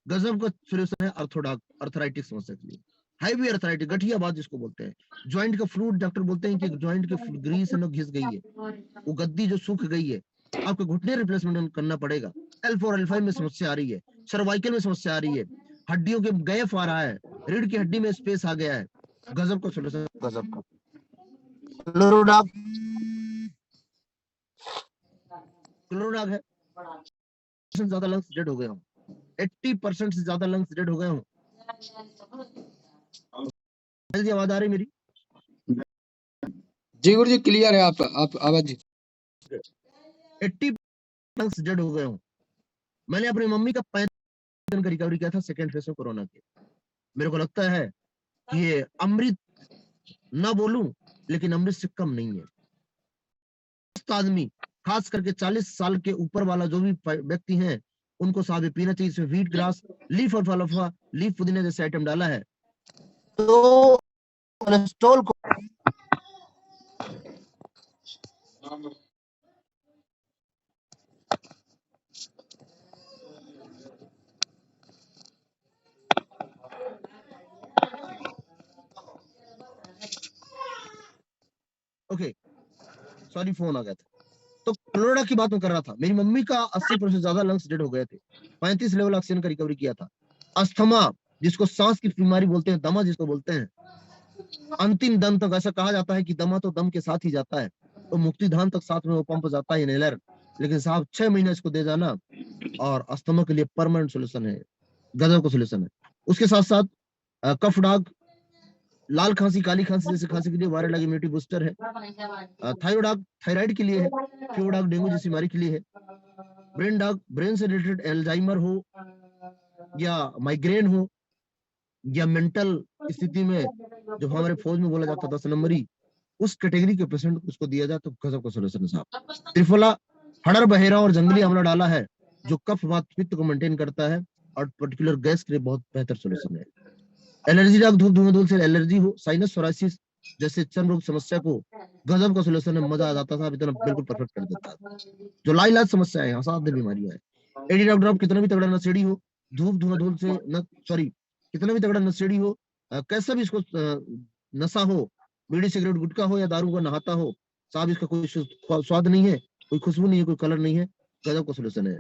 गजब का सोल्यूशन है अर्थोडॉक अर्थराइटिस समस्या के लिए। हाईवी अर्थराइटिस, गठियाबाद जिसको बोलते हैं, ज्वाइंट का फ्लूट, डॉक्टर बोलते हैं कि ज्वाइंट के ग्रीस है ना घिस गई है, वो गद्दी जो सूख गई है, आपको घुटने रिप्लेसमेंट करना पड़ेगा। L4 L5 में समस्या आ रही है, सर्वाइकल में समस्या आ रही है, हड्डियों के गैप आ रहा है, रीढ़ की हड्डी में स्पेस आ गया है, गजब का सोल्यूशन, गजब का। क्लोरोडाक, क्लोरोडाक है, ज्यादा लंग्स डेड हो गए हूँ, 80% से ज्यादा लंग्स डेड हो गए हूँ। जी आवाज आ रही मेरी? जी गुरु जी क्लियर है आप आवाज जी। 80% डेड हो गए हूँ। मैंने अपनी मम्मी का 35 दिन का रिकवरी किया था सेकेंड फेज में कोरोना के। मेरे को लगता है कि ये अमृत ना बोलूं लेकिन अमृत से कम नहीं है। आदमी खास करके 40 साल के ऊपर वाला जो भी व्यक्ति है उनको साहब ये पीना चाहिए। इसमें व्हीट ग्रास, लीफ और फलफा, लीफ पुदीना जैसे आइटम डाला है तो कोलेस्ट्रॉल को ओके सॉरी फोन आ गया था। तो फ्लोरिडा की बात मैं कर रहा था। मेरी मम्मी का 80% ज्यादा लंग्स डेड हो गए थे। 35 लेवल ऑक्सीजन का रिकवरी किया था। अस्थमा जिसको सांस की बीमारी बोलते हैं, दमा जिसको बोलते हैं, अंतिम दम तक ऐसा कहा जाता है कि दमा तो दम के साथ ही जाता है, तो मुक्तिधाम तक साथ में वो पंप जाता है इनहेलर। लेकिन साहब 6 महीने इसको दे जाना और अस्थमा के लिए परमानेंट सोल्यूशन है, गजब का सोल्यूशन है। उसके साथ साथ कफ डाग, लाल खांसी, काली खांसी जैसे खांसी के लिए वायरल इम्यूनिटी बूस्टर है। थायराइड थायराइड के लिए है। फ्लू डाग डेंगू जैसी बीमारी के लिए है। ब्रेन डाग, ब्रेन से रिलेटेड एल्जाइमर हो या माइग्रेन हो या मेंटल स्थिति में जो हमारे फौज में बोला जाता 10 नंबरी, उस कैटेगरी के पेशेंट को उसको दिया जाए तो गजब का सोल्यूशन है साहब। त्रिफला, हड़र, बहेरा और जंगली आंवला डाला है जो कफ वात पित्त को मेंटेन करता है और पर्टिकुलर गैस के लिए बहुत बेहतर सोल्यूशन है। एलर्जी डाग, धूप धुआं धूल से एलर्जी हो, साइनस सोराइसिस जैसे चर्म रोग समस्या को गजब का सोल्यूशन है। मजा आ जाता था, इतना बिल्कुल परफेक्ट कर देता है। जो लाइलाज समस्या है, असाध्य बीमारियां है, एडी ड्रॉप कितना भी तगड़ा नशेड़ी हो, धूप धुआं धूल से न सॉरी कितना भी तगड़ा नशेड़ी हो, कैसा भी इसको नशा हो, बीड़ी सिगरेट गुटखा हो या दारू का नहाता हो, साहब इसका कोई स्वाद नहीं है, कोई खुशबू नहीं है, कोई कलर नहीं है, गजब का सोल्यूशन है।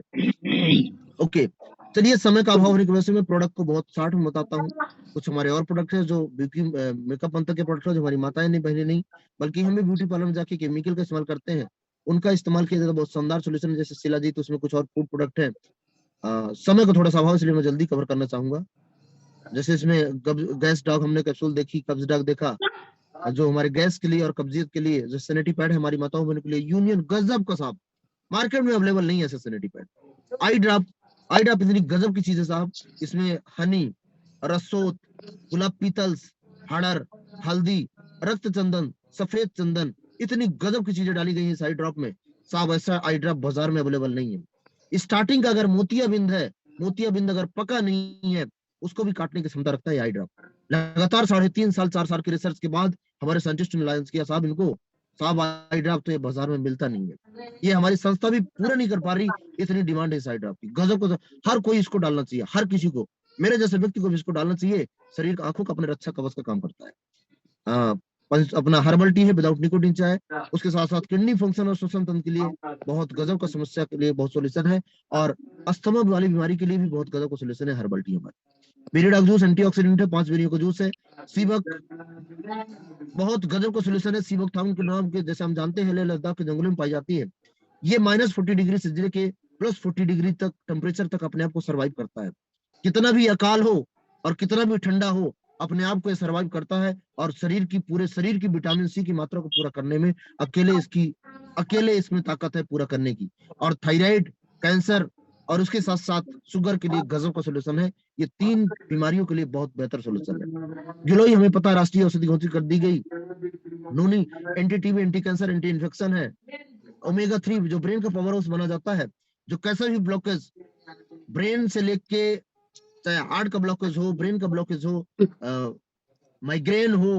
ओके चलिए, समय का अभाव होने की वजह से मैं प्रोडक्ट को बहुत शॉर्ट में बताता हूँ। कुछ हमारे और प्रोडक्ट है जो ब्यूटी मेकअप अंतर के प्रोडक्ट है, जो हमारी माताएं नहीं बहनें नहीं बल्कि हम भी ब्यूटी पार्लर में जाके केमिकल का इस्तेमाल करते हैं, उनका इस्तेमाल किया जाता है। बहुत शानदार सोल्यूशन है। जैसे शिलाजीत, उसमें कुछ और फूड प्रोडक्ट है। समय का थोड़ा सा अभाव इसलिए मैं जल्दी कवर करना चाहूंगा। जैसे इसमें गैस डॉग हमने कैप्सूल देखी, कब्ज डॉग देखा, जो हमारे गैस के लिए और कब्जियत के लिए जो सैनिटरी पैड है हमारी माताओं बहनों के लिए, यूनियन गजब का साहब, मार्केट में अवेलेबल नहीं है ऐसे सैनिटरी पैड। आई ड्रॉप, आई ड्रॉप इतनी गजब की चीज है साहब, इसमें हनी, रसोत, गुलाब पीतल्स, हड़र, हल्दी, रक्त चंदन, सफेद चंदन, इतनी गजब की चीजें डाली गई है इस आई ड्रॉप में साहब। ऐसा आई ड्रॉप बाजार में अवेलेबल नहीं है। स्टार्टिंग का अगर मोतियाबिंद है, मोतियाबिंद अगर पका नहीं है, उसको भी काटने की क्षमता रखता है आई ड्रॉप। लगातार 3.5 साल 4 साल की रिसर्च के बाद हमारे साइंटिस्ट ने लॉन्च किया साहब इनको। साहब आई ड्रॉप तो ये बाजार में मिलता नहीं है, ये हमारी संस्था भी पूरा नहीं कर पा रही, इतनी डिमांड है इस आई ड्रॉप की। गजब को हर कोई इसको डालना चाहिए, हर किसी को, मेरे जैसे व्यक्ति को भी इसको डालना चाहिए। शरीर आंखों का अपने रक्षा कवच का काम करता है। अपना हर्बल टी है विदाउट निकोटीन चाय, उसके साथ साथ किडनी फंक्शन और श्वसन तंत्र के लिए बहुत गजब का समस्या के लिए बहुत सोल्यूशन है, और अस्थमा वाली बीमारी के लिए भी बहुत गजब का सोल्यूशन है हर्बल टी हमारी। बेरीडाक जूस एंटीऑक्सीडेंट है, 5 बेरियों का जूस है। सीबक बहुत गजब का सोल्यूशन है। सीबक थाउन के नाम के जैसे हम जानते हैं लेह लद्दाख के जंगलों में पाई जाती है। ये -40 डिग्री से लेके +40 डिग्री तक टेम्परेचर तक अपने आप को सर्वाइव करता है। कितना भी अकाल हो और कितना भी ठंडा हो, अपने आप को सर्वाइव करता है, और पूरे शरीर की विटामिन सी की मात्रा को पूरा करने में अकेले इसमें ताकत है पूरा करने की। और थायराइड, कैंसर और उसके साथ साथ शुगर के लिए गजब का सोल्यूशन है। ये 3 बीमारियों के लिए बहुत बेहतर सोल्यूशन है। गिलोय हमें पता है राष्ट्रीय औषधि घोषित कर दी गई। Noni anti TB, anti cancer, anti infection है। ओमेगा 3 जो ब्रेन का पावर हाउस माना जाता है, जो कैसा भी ब्लॉकेज ब्रेन से लेके चाहे हार्ट का ब्लॉकेज हो, ब्रेन का ब्लॉकेज हो, माइग्रेन हो,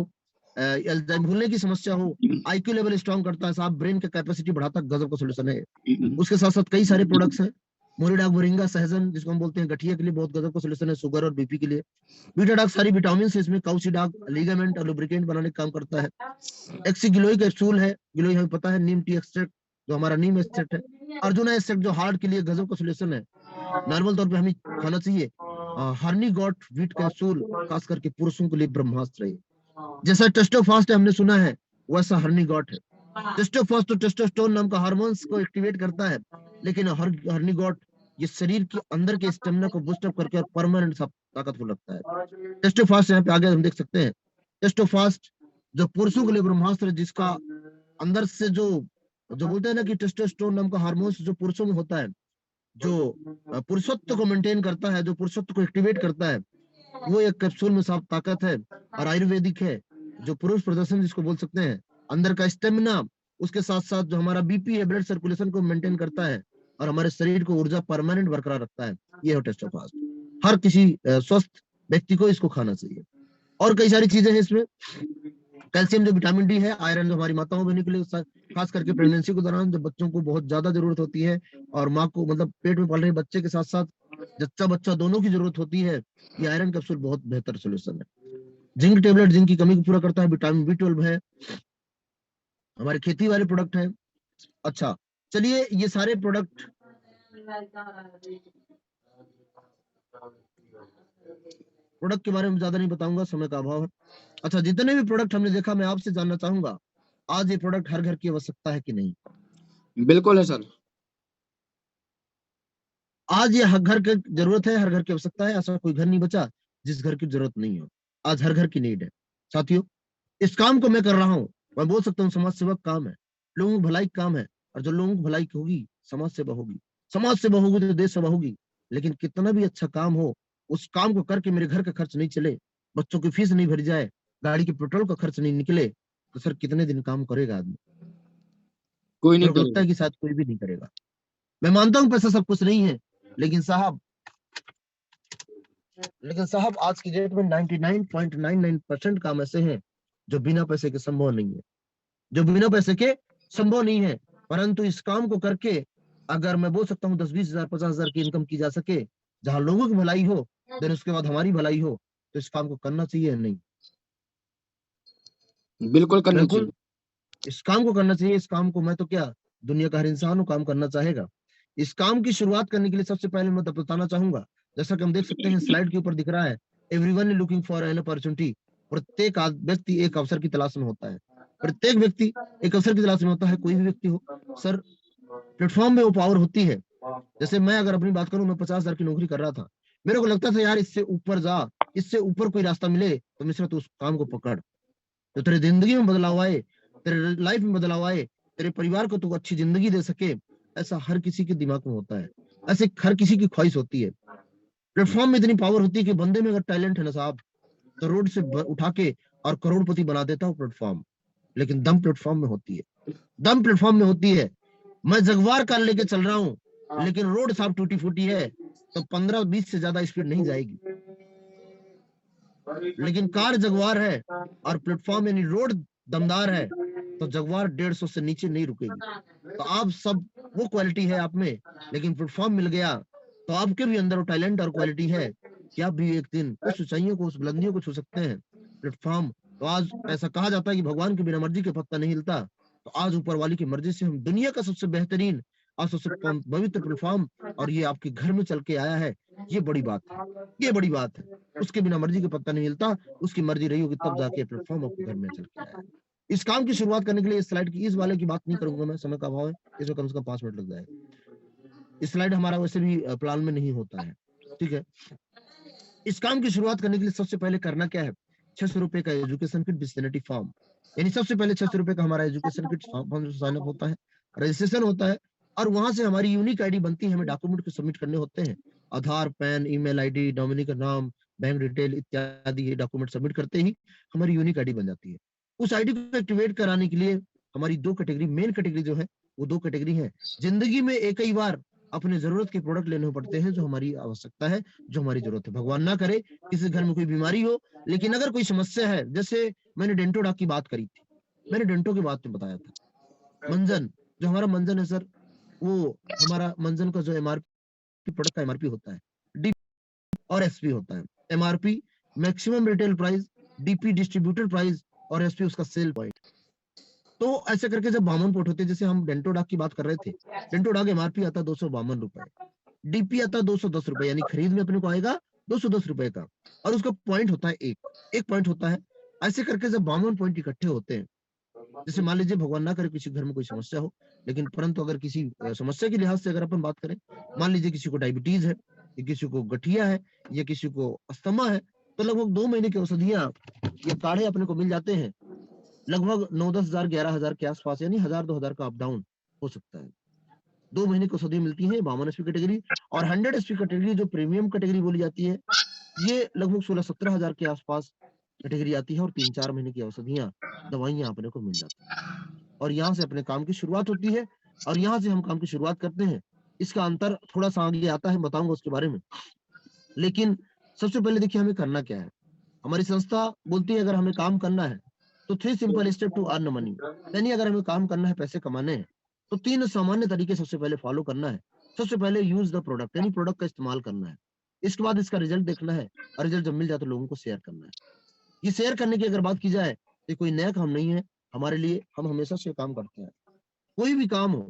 भूलने की समस्या हो, आईक्यू लेवल स्ट्रॉन्ग करता है साहब, ब्रेन का कैपेसिटी बढ़ाता है, गजब का सोल्यूशन है। उसके साथ साथ कई सारे प्रोडक्ट्स हैं। मोरिडाक, मोरिंगा, सहजन जिसको हम बोलते हैं गठिया के लिए बहुत गजब का सोल्यूशन है, शुगर और बीपी के लिए। बीटाडाक सारी विटामिन से इसमें, काउसीडाक लिगामेंट और लुब्रिकेंट बनाने का काम करता है। एक्सी गिलोई कैप्सूल है, गिलोई हमें पता है, नीम टी एक्सट्रैक्ट जो हमारा नीम एक्सट्रैक्ट है। अर्जुना एक्सट्रैक्ट जो हार्ट के लिए गजब का सोल्यूशन है, नॉर्मल तौर पे हमें खाना चाहिए। हर्नी गॉट व्हीट कैप्सूल खास करके पुरुषों के लिए ब्रह्मास्त्र है। जैसा टेस्टोफास्ट हमने सुना है, वैसा हर्नी गॉट है। टेस्टोफास्ट तो टेस्टोस्टेरोन नाम का हार्मोन्स को एक्टिवेट करता है, लेकिन हर्नी गॉट ये शरीर के अंदर के स्टेमिना को बूस्ट अप करके और परमानेंट ताकतफुल रखता है। टेस्टोफास्ट यहाँ पे आगे हम देख सकते हैं, टेस्टोफास्ट जो पुरुषों के लिए ब्रह्मास्त्र, जिसका अंदर से जो जो बोलते हैं ना कि टेस्टोस्टेरोन नाम का हार्मोन्स जो पुरुषों में होता है, जो पुरुषत्व को मेंटेन करता है, जो पुरुषत्व को एक्टिवेट करता है, वो एक कैप्सूल में साफ ताकत है और आयुर्वेदिक है, जो पुरुष प्रदर्शन जिसको बोल सकते हैं, अंदर का स्टेमिना, उसके साथ साथ जो हमारा बीपी है, ब्लड सर्कुलेशन को मेंटेन करता है और हमारे शरीर को ऊर्जा परमानेंट बरकरार रखता है। ये है टेस्टोफास्ट। हर किसी स्वस्थ व्यक्ति को इसको खाना चाहिए। और कई सारी चीजें हैं इसमें, कैल्शियम जो विटामिन डी है, आयरन जो हमारी माताओं बहनों के लिए, खास करके प्रेगनेंसी के दौरान जब बच्चों को बहुत ज्यादा जरूरत होती है और माँ को मतलब पेट में पल रहे बच्चे के साथ साथ जच्चा बच्चा दोनों की जरूरत होती है, ये आयरन कैप्सूल बहुत बेहतर सोल्यूशन है। जिंक टेबलेट जिंक की कमी को पूरा करता है। विटामिन B12 है, हमारे खेती वाले प्रोडक्ट है। अच्छा चलिए, ये सारे प्रोडक्ट के बारे में ज्यादा नहीं बताऊंगा, समय का अभाव है। अच्छा, जितने भी प्रोडक्ट हमने देखा, मैं आपसे जानना चाहूंगा, आज ये प्रोडक्ट हर घर की आवश्यकता है कि नहीं? बिल्कुल है सर। आज ये हर घर की जरूरत है, हर घर की आवश्यकता है। ऐसा कोई घर नहीं बचा जिस घर की जरूरत नहीं हो। आज हर घर की नीड है। साथियों, इस काम को मैं कर रहा हूँ, मैं बोल सकता हूँ समाज सेवक काम है, लोगों की भलाई का काम है। और जो लोगों की भलाई होगी, समाज सेवा होगी, समाज सेवा होगी तो देश सेवा होगी। लेकिन कितना भी अच्छा काम हो, उस काम को करके मेरे घर का खर्च नहीं चले, बच्चों की फीस नहीं भरी जाए, गाड़ी के पेट्रोल का खर्च नहीं निकले, तो सर कितने दिन काम करेगा आदमी? कोई नहीं मेरे को लगता करेगा। है कि शायद कोई भी नहीं करेगा। मैं मानता हूँ पैसा सब कुछ नहीं है, लेकिन साहब आज की डेट में 99.99% काम ऐसे हैं जो बिना पैसे के संभव नहीं है, जो बिना पैसे के संभव नहीं है। परंतु इस काम को करके अगर मैं बोल सकता हूँ 10-20 हजार 50 हजार की इनकम की जा सके, जहां लोगों की भलाई हो, देन उसके बाद हमारी भलाई हो, तो इस काम को करना चाहिए या नहीं? बिल्कुल करना बिल्कुल, चाहिए। इस काम को करना चाहिए। इस काम को मैं तो क्या, दुनिया का हर इंसान काम करना चाहेगा। इस काम की शुरुआत करने के लिए सबसे पहले मैं बताना चाहूंगा, जैसा कि हम देख सकते हैं स्लाइड के ऊपर दिख रहा है, everyone is looking for an opportunity. प्रत्येक व्यक्ति एक अवसर की तलाश में होता है। प्रत्येक व्यक्ति एक अवसर की तलाश में होता है, कोई भी व्यक्ति हो। सर, प्लेटफॉर्म में वो पावर होती है। जैसे मैं अगर अपनी बात करूं, मैं 50 हजार की नौकरी कर रहा था, मेरे को लगता था यार इससे ऊपर जा, इससे ऊपर कोई रास्ता मिले तो मिश्रा तू उस काम को पकड़, तो तेरी जिंदगी में बदलाव आए, तेरे लाइफ में बदलाव आए, तेरे परिवार को तू अच्छी जिंदगी दे सके। ऐसा हर किसी के दिमाग में होता है, ऐसे हर किसी की ख्वाहिश होती है। प्लेटफॉर्म में इतनी पावर होती है कि बंदे में अगर टैलेंट है ना साहब, तो रोड से उठा के और करोड़पति बना देता हूँ प्लेटफॉर्म। लेकिन दम प्लेटफॉर्म में होती है, दम प्लेटफॉर्म में होती है। मैं जगवार कार लेके चल रहा हूँ, लेकिन रोड साफ टूटी फूटी है, तो 15-20 से ज्यादा स्पीड नहीं जाएगी। लेकिन कार जगवार है और प्लेटफॉर्म यानी रोड दमदार है, तो जगवार 150 से नीचे नहीं रुकेगी। तो आप सब, वो क्वालिटी है आप में, लेकिन प्लेटफॉर्म मिल गया तो आपके भी अंदर वो टैलेंट और क्वालिटी है कि आप भी एक दिन उस ऊंचाइयों को, उस बुलंदियों को छू सकते हैं। प्लेटफॉर्म, तो आज ऐसा कहा जाता है कि भगवान की बिना मर्जी के पत्ता नहीं हिलता। तो आज ऊपर वाली की मर्जी से हम दुनिया का सबसे बेहतरीन और सबसे पवित्र प्लेटफॉर्म, और ये आपके घर में चल के आया है, ये बड़ी बात है, ये बड़ी बात है। उसके बिना मर्जी के पत्ता नहीं हिलता, उसकी मर्जी रही होगी तब जाके प्लेटफॉर्म आपके घर में चल के आया है। इस काम की शुरुआत करने के लिए इस स्लाइड की, इस वाले की बात नहीं करूंगा मैं, समय का अभाव है, इसमें कम से कम 5 मिनट लग जाएगा। इस स्लाइड हमारा वैसे भी प्लान में नहीं होता है, ठीक है। इस काम की शुरुआत करने के लिए सबसे पहले करना क्या है, 600 रुपए का एजुकेशन किट विसिनिटी फॉर्म, यानी सबसे पहले 600 रुपए का हमारा education kit form sign up होता है, रजिस्ट्रेशन होता है, और वहां से हमारी यूनिक आईडी बनती है। हमें डॉक्यूमेंट को सबमिट करने होते हैं, आधार, पैन, ईमेल आईडी, नॉमिनी का नाम, बैंक डिटेल इत्यादि। ये डॉक्यूमेंट सबमिट करते ही हमारी यूनिक आईडी बन जाती है। उस आईडी को एक्टिवेट कराने के लिए हमारी 2 कैटेगरी, मेन कैटेगरी जो है वो 2 कैटेगरी है। जिंदगी में एक ही बार अपने जरूरत के प्रोडक्ट लेने पड़ते हैं, जो हमारी आवश्यकता है, जो हमारी जरूरत है। भगवान ना करे किसी घर में कोई बीमारी हो, लेकिन अगर कोई समस्या है, जैसे मैंने डेंटो डॉक की बात करी थी, मैंने डेंटो की बात में बताया था। मंजन, जो हमारा मंजन है सर, वो हमारा मंजन का जो एमआरपी, प्रोडक्ट का एमआरपी होता है, डी और एसपी होता है। MRP maximum retail price, DP distributor price, और एसपी उसका सेल पॉइंट। तो ऐसे करके जब 52 पोर्ट होते हैं, जैसे हम डेंटो डॉक की बात कर रहे थे, डेंटो डॉक एमआरपी आता 252 रुपए, डीपी आता 210 रुपए, यानी खरीद में अपने को आएगा 210 रुपए का, और उसका पॉइंट होता है एक पॉइंट होता है। ऐसे करके जब 52 पॉइंट इकट्ठे होते हैं, जैसे मान लीजिए भगवान ना करे किसी घर में कोई समस्या हो, लेकिन परंतु अगर किसी समस्या के लिहाज से अगर अपन बात करें, मान लीजिए किसी को डायबिटीज है, या किसी को गठिया है, या किसी को अस्थमा है, तो लगभग 2 महीने की औषधियां ये काढ़े अपने को मिल जाते हैं लगभग 9-10 हजार 11 हजार के आसपास, यानी 1000-2000 का अप डाउन हो सकता है। 2 महीने को औषधि मिलती है 52 एसपी कैटेगरी, और 100 एसपी कैटेगरी जो प्रीमियम कैटेगरी बोली जाती है, ये लगभग 16-17 हजार के आसपास कैटेगरी आती है, और 3-4 महीने की औषधियां दवाइयां अपने को मिल जाती है, और यहाँ से अपने काम की शुरुआत होती है, और यहाँ से हम काम की शुरुआत करते हैं। इसका अंतर थोड़ा सा आगे आता है, बताऊंगा उसके बारे में। लेकिन सबसे पहले देखिए हमें करना क्या है। हमारी संस्था बोलती है अगर हमें काम करना है तो 3 simple step to earn money, यानी अगर हमें काम करना है, पैसे कमाने हैं, तो 3 सामान्य तरीके सबसे पहले फॉलो करना है। सबसे पहले यूज द प्रोडक्ट, यानी प्रोडक्ट का इस्तेमाल करना है। इसके बाद इसका रिजल्ट देखना है, और रिजल्ट जब मिल जाए तो लोगों को शेयर करना है। ये शेयर करने की अगर बात की जाए तो कोई नया काम नहीं है हमारे लिए, हम हमेशा से काम करते हैं। कोई भी काम हो,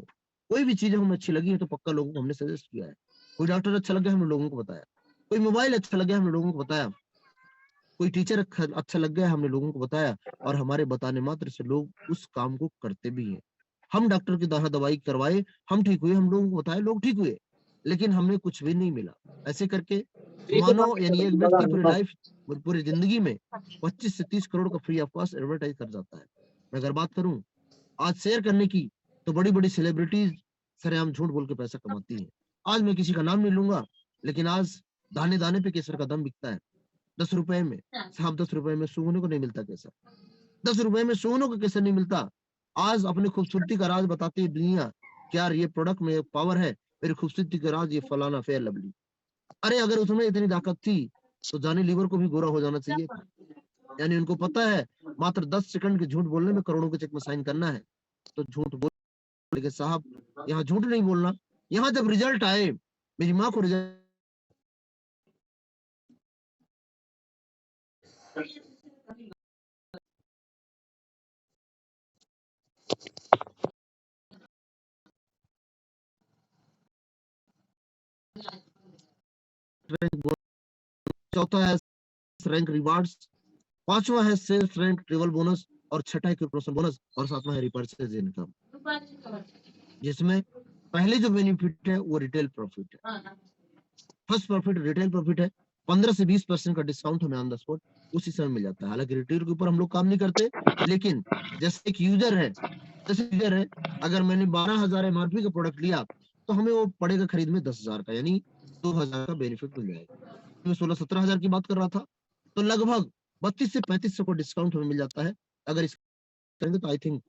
कोई भी चीज हमें अच्छी लगी है तो पक्का लोगों को हमने सजेस्ट किया है। कोई डॉक्टर अच्छा लगा हमने लोगों को बताया, कोई मोबाइल अच्छा लगा हमने लोगों को बताया, कोई टीचर अच्छा लग गया हमने लोगों को बताया, और हमारे बताने मात्र से लोग उस काम को करते भी हैं। हम डॉक्टर की तरह दवाई करवाए, हम ठीक हुए, हम लोगों को बताए, लोग ठीक हुए, लेकिन हमें कुछ भी नहीं मिला। ऐसे करके मानो यानी एक व्यक्ति पूरी लाइफ, पूरी जिंदगी में 25 से 30 करोड़ का फ्री ऑफ कॉस्ट एडवर्टाइज कर जाता है। मैं अगर बात करूं आज शेयर करने की, तो बड़ी बड़ी सेलिब्रिटीज सरेआम झूठ बोल के पैसा कमाती है। आज मैं किसी का नाम नहीं लूंगा, लेकिन आज दाने दाने पे केसर का दम बिकता है 10 रुपए में। साहब 10 रुपए में सूंघने को नहीं मिलता केसर, 10 रुपए में सूंघने को केसर नहीं मिलता। आज अपनी खूबसूरती का राज बताती है दुनिया कि यार ये प्रोडक्ट में पावर है, मेरी खूबसूरती का राज ये फलाना फेयर लवली। अरे अगर उसमें इतनी ताकत थी तो जानी लीवर को भी गोरा हो जाना चाहिए था। यानी उनको पता है मात्र 10 सेकंड के झूठ बोलने में करोड़ों के चेक में साइन करना है, तो झूठ बोल के साहब यहाँ झूठ नहीं बोलना। यहाँ जब रिजल्ट आए, मेरी माँ को रिजल्ट चौथा है रैंक रिवार्ड्स, पांचवा है सेल्स रैंक ट्रेवल बोनस, और छठा है प्रमोशन बोनस, और सातवां है रिपर्चेज इनकम, जिसमें पहले जो बेनिफिट है वो रिटेल प्रॉफिट है। फर्स्ट प्रॉफिट रिटेल प्रॉफिट है, 15 से 20% का डिस्काउंट हमें ऑन द स्पॉट उसी समय मिल जाता है। हालांकि रिटेल के ऊपर हम लोग काम नहीं करते, लेकिन जैसे एक यूजर है, अगर मैंने 12,000 एमआरपी का प्रोडक्ट लिया तो हमें वो पड़ेगा खरीद में 10,000 का, यानी 2,000 का बेनिफिट मिल जाएगा। मैं 16-17 हजार की बात कर रहा था, तो लगभग 32 से 3500 को डिस्काउंट हमें मिल जाता है। अगर इस करेंगे तो आई थिंक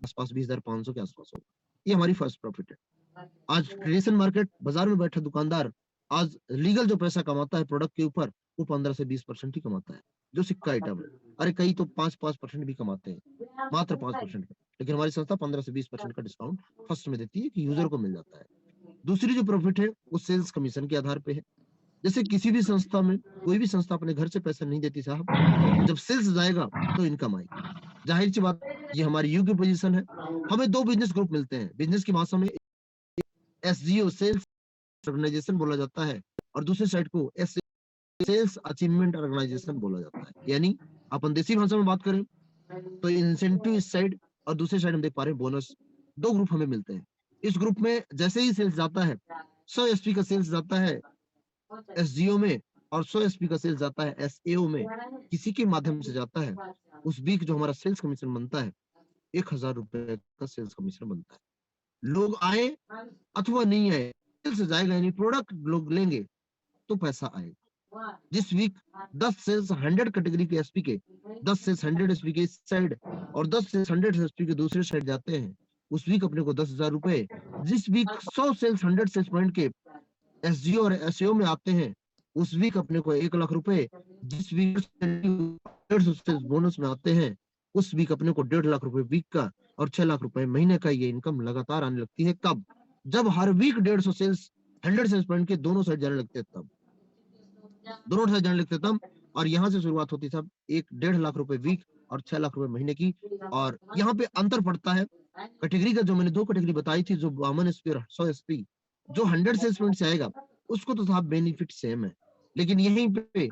आसपास 20,500 के आसपास होगा। ये हमारी फर्स्ट प्रॉफिट है। आज ट्रेडिशनल मार्केट बाजार में बैठा दुकानदार आज लीगल जो पैसा कमाता है प्रोडक्ट के ऊपर, वो 15 से 20% ही कमाता है, जो सिक्का आइटम है। अरे कई तो 5% भी कमाते हैं, मात्र 5%। लेकिन हमारी संस्था 15 से 20% का डिस्काउंट फर्स्ट में देती है कि यूजर को मिल जाता है। दूसरी जो प्रॉफिट है वो सेल्स कमीशन के आधार पे है। जैसे किसी भी संस्था में, कोई भी संस्था अपने घर से पैसा नहीं देती साहब, जब सेल्स जाएगा तो इनकम आएगी। जाहिर सी बात, ये हमारी यू की पोजीशन है। हमें 2 बिजनेस ग्रुप मिलते हैं, बिजनेस की भाषा में एसजीओ सेल्स ऑर्गेनाइजेशन बोला जाता है, और दूसरी साइड को सेल्स अचीवमेंट ऑर्गेनाइजेशन बोला जाता है। यानी अपन देसी भाषा में बात करें तो इंसेंटिव इस साइड, और दूसरी साइड हम देख पा रहे हैं बोनस। 2 ग्रुप हमें मिलते हैं। इस ग्रुप में जैसे ही सेल्स जाता है, 100 एसपी का सेल्स जाता है एसजीओ में, और 100 एसपी का सेल्स जाता है एसएओ में, किसी के माध्यम से जाता है, उस वीक जो हमारा सेल्स कमीशन बनता है 1,000 रुपए का सेल्स कमीशन बनता है। लोग आए अथवा नहीं आए, सेल्स जाएगा, यानी प्रोडक्ट लोग लेंगे तो पैसा आएगा। जिस वीक 10 सेल्स 100 कैटेगरी के एसपी के, 10 सेल्स 100 एसपी के इस साइड, और 10 सेल्स 100 एसपी के दूसरे साइड जाते हैं, उस वीक अपने को 10,000 रुपए। जिस वीक 100 सेल्स 100 सेल्स पॉइंट के एसजीओ और एसएओ में आते हैं, उस वीक अपने को 1,00,000 रुपए। जिस वीक 150 सेल्स बोनस में आते हैं, उस वीक अपने को 1.5 लाख रुपए वीक का और 6 लाख रुपए महीने का ये इनकम लगातार आने लगती है। कब? जब हर वीक 150 सेल्स 100 सेल्स पॉइंट के दोनों साइड जाने लगते हैं, तब दोनों साइड जाने लगते तब। और यहाँ से शुरुआत होती सब 1.5 लाख रुपए वीक और 6 लाख रुपए महीने की। और यहाँ पे अंतर पड़ता है कैटेगरी का, जो मैंने 2 कैटेगरी बताई थी, जो 52 एसपी और 100 एसपी, जो 100 सेल्स पॉइंट से आएगा उसको तो साहब बेनिफिट सेम है। लेकिन यहीं पे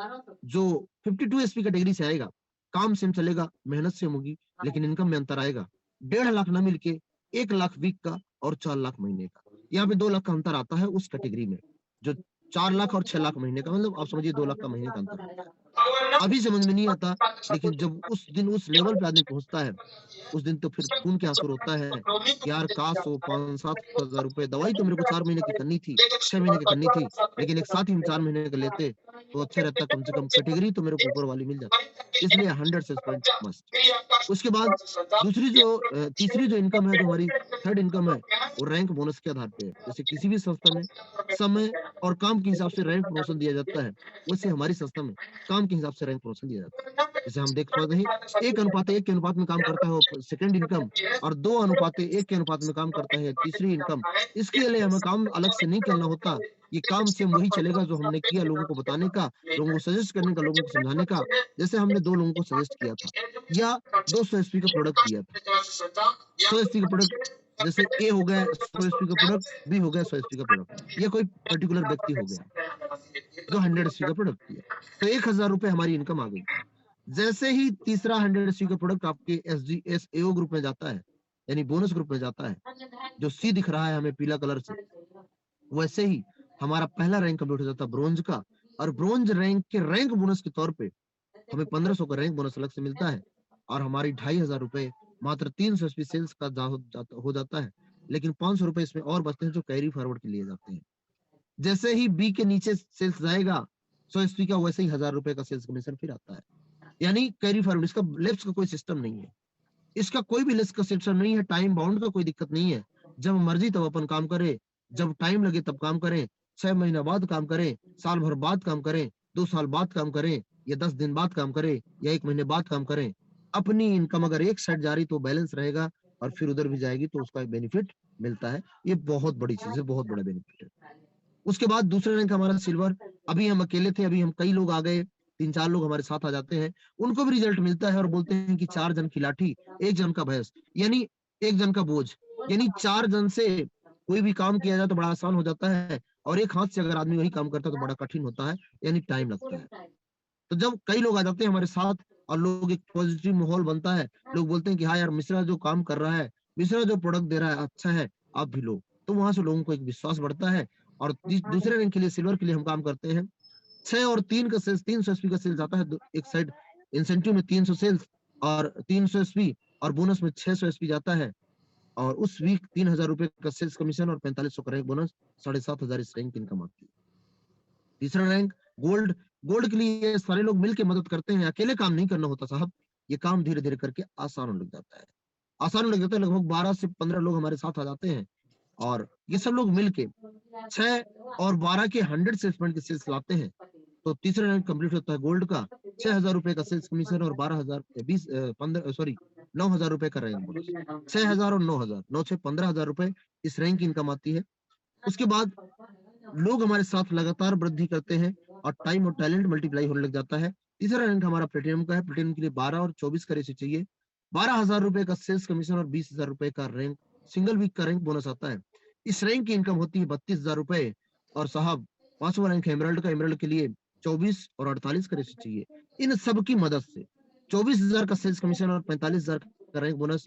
जो 52 एसपी कैटेगरी से आएगा, काम सेम चलेगा, मेहनत सेम होगी, लेकिन इनकम में अंतर आएगा। 1.5 लाख ना मिलके 1 लाख वीक का और 4 लाख महीने का। यहाँ पे 2 लाख का अंतर आता है उस कैटेगरी में, जो 4 लाख और 6 लाख महीने का, मतलब आप समझिए 2 लाख का महीने का अंतर। अभी समझ में नहीं आता, लेकिन जब उस दिन उस लेवल पे आदमी पहुंचता है, उस दिन तो फिर खून के आंसू रोता है कि यार काश हो 5-7 हजार रुपए, दवाई तो मेरे को 4 महीने की करनी थी, 6 महीने की करनी थी, लेकिन एक साथ ही हम 4 महीने का लेते तो अच्छा रहता, कम से कम कैटेगरी तो मेरे को ऊपर वाली मिल जाती। इसलिए 100 सेल्स पॉइंट मस्ट। उसके बाद तीसरी जो इनकम है, जो हमारी थर्ड इनकम है, वो रैंक बोनस के आधार पे है। जैसे किसी भी संस्था में समय और काम के हिसाब से रैंक प्रमोशन दिया जाता है, वैसे हमारी संस्था में काम के हिसाब से रैंक प्रमोशन दिया जाता है। जैसे हम देख पाते हैं 1:1 के अनुपात में काम करता है वो सेकंड इनकम, और 2:1 के अनुपात में काम करता है तीसरी इनकम। इसके लिए हमें काम अलग से नहीं करना होता, ये काम सेम वही चलेगा जो हमने किया, लोगों को बताने का, लोगों को सजेस्ट करने का, लोगों को समझाने का। जैसे हमने 2 लोगों को सजेस्ट किया था या 200 एसपी का प्रोडक्ट दिया था, 100 एसपी का प्रोडक्ट, जैसे ए हो गया 100 एसपी का प्रोडक्ट, बी हो गया 100 एसपी का प्रोडक्ट, या कोई पर्टिकुलर व्यक्ति हो गया जो 100 एसपी का प्रोडक्ट दिया, तो 1000 रुपए हमारी इनकम आ गई। जैसे ही तीसरा 100 एसपी का प्रोडक्ट आपके एसजीएसएओ ग्रुप में जाता है, यानी बोनस ग्रुप में जाता है, जो सी दिख रहा है हमें पीला कलर से, वैसे ही हमारा पहला रैंक कंप्लीट हो जाता है ब्रोंज का, और ब्रोंज रैंक के रैंक बोनस के तौर पे हमें 1500 का रैंक बोनस अलग से मिलता है, और हमारी 2500 रुपए मात्र 300 एसपी सेल्स का हो जाता है, लेकिन 500 रुपए इसमें और बचते हैं जो कैरी फॉरवर्ड के लिए जाते हैं। जैसे ही बी के नीचे सेल्स जाएगा 100 एसपी का, वैसे ही 1000 रुपए का सेल्स कमीशन फिर आता है, यानी कैरी फॉरवर्ड। इसका लेफ्ट का कोई सिस्टम नहीं है, इसका कोई भी लिस्ट का सिस्टम नहीं है, टाइम बाउंड का कोई दिक्कत नहीं है। जब मर्जी तब अपन काम करें, जब टाइम लगे तब काम करें, 6 महीना बाद काम करें, साल भर बाद काम करें, 2 साल बाद काम करें, या 10 दिन बाद काम करें, या 1 महीने बाद काम करें। अपनी इनकम अगर एक साइड जा रही तो बैलेंस रहेगा, और फिर उधर भी जाएगी तो उसका एक बेनिफिट मिलता है। ये बहुत बड़ी चीज है, बहुत बड़ा बेनिफिट है। उसके बाद दूसरा रैंक हमारा सिल्वर। अभी हम अकेले थे, अभी हम कई लोग आ गए, 3-4 लोग हमारे साथ आ जाते हैं, उनको भी रिजल्ट मिलता है और बोलते हैं कि 4 जन की लाठी 1 जन का भैंस, यानी 1 जन का बोझ, यानी 4 जन से कोई भी काम किया जाए तो बड़ा आसान हो जाता है, और एक हाथ से अगर आदमी वही काम करता है तो बड़ा कठिन होता है, यानी टाइम लगता है। तो जब कई लोग आ जाते हैं हमारे साथ और लोग एक पॉजिटिव माहौल बनता है, लोग बोलते हैं कि हाँ यार मिश्रा जो काम कर रहा है, मिश्रा जो प्रोडक्ट दे रहा है अच्छा है, आप भी लो, तो वहां से लोगों को एक विश्वास बढ़ता है। और दूसरे रैंक के लिए, सिल्वर के लिए हम काम करते हैं, 6 और 3 का सेल्स, 300 एसपी का सेल्स आता है, एक साइड इंसेंटिव में 300 सेल्स और 300 एसपी, और बोनस में 600 एसपी जाता है, और उस वीक 3000 रुपए का सेल्स कमीशन और 4500 का रैंक बोनस, 7500 इस रैंक की इनकम आती है। तीसरा रैंक गोल्ड। गोल्ड के लिए सारे लोग मिलकर मदद करते हैं, अकेले काम नहीं करना होता साहब, ये काम धीरे धीरे करके आसान होने लग जाता है, आसान होने लग जाता है। लगभग 12 से 15 लोग हमारे साथ आ जाते हैं, और ये सब लोग मिलके 6 और 12 के 100 सेल्समैन के सेल्स लाते हैं, तो तीसरा रैंक कंप्लीट होता है गोल्ड का। 6000 रुपए का सेल्स कमीशन और 12,000 9,000 रुपए का रैंक बोनस। 6000 और 9,000, 9 6 15,000 रुपए इस रैंक की इनकम आती है। उसके बाद लोग हमारे साथ लगातार वृद्धि करते हैं, और टाइम और टैलेंट मल्टीप्लाई होने लग जाता है। तीसरा रैंक हमारा प्लेटिनम का है। प्लेटिनम के लिए 12 और 24 का रेशियो चाहिए। 12,000 रुपए का सेल्स कमीशन और 20,000 रुपए का रैंक, सिंगल वीक का रैंक बोनस आता है। इस रैंक की इनकम होती है 32,000 रुपए, और साहब 5वां रैंक है एमराल्ड का। एमराल्ड के लिए 24 और 48 का रेशियो चाहिए। इन सब की मदद से 24,000 का सेल्स कमीशन और 45,000 का रैंक बोनस